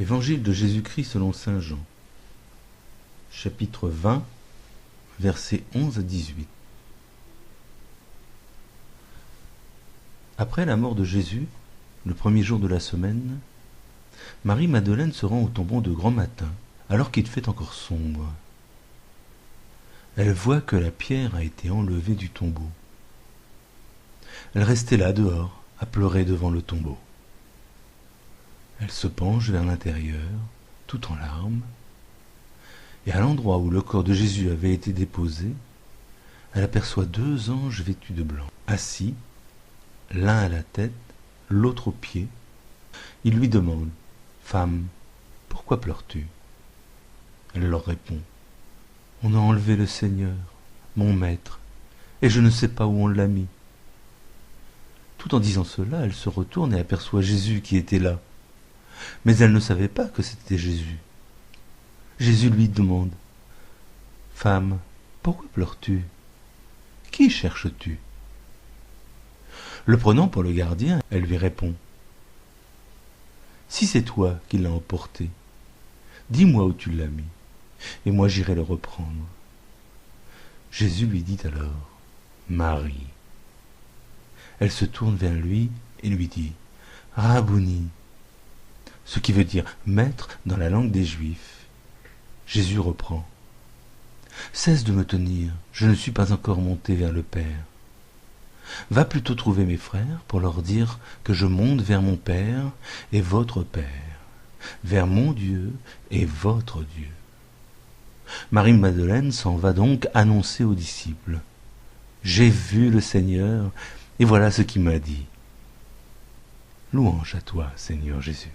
Évangile de Jésus-Christ selon saint Jean, chapitre 20, versets 11 à 18. Après la mort de Jésus, le premier jour de la semaine, Marie-Madeleine se rend au tombeau de grand matin, alors qu'il fait encore sombre. Elle voit que la pierre a été enlevée du tombeau. Elle restait là dehors, à pleurer devant le tombeau. Elle se penche vers l'intérieur, tout en larmes, et à l'endroit où le corps de Jésus avait été déposé, elle aperçoit 2 anges vêtus de blanc, assis, l'un à la tête, l'autre aux pieds. Ils lui demandent : « Femme, pourquoi pleures-tu » Elle leur répond : « On a enlevé le Seigneur, mon maître, et je ne sais pas où on l'a mis. » Tout en disant cela, elle se retourne et aperçoit Jésus qui était là. Mais elle ne savait pas que c'était Jésus. Jésus lui demande : « Femme, pourquoi pleures-tu ? Qui cherches-tu » Le prenant pour le gardien, elle lui répond : « Si c'est toi qui l'as emporté, dis-moi où tu l'as mis, et moi j'irai le reprendre. » Jésus lui dit alors : « Marie. » Elle se tourne vers lui et lui dit : « Rabouni », ce qui veut dire « maître » dans la langue des Juifs. Jésus reprend : « Cesse de me tenir, je ne suis pas encore monté vers le Père. Va plutôt trouver mes frères pour leur dire que je monte vers mon Père et votre Père, vers mon Dieu et votre Dieu. » Marie-Madeleine s'en va donc annoncer aux disciples : « J'ai vu le Seigneur, et voilà ce qu'il m'a dit. » Louange à toi, Seigneur Jésus.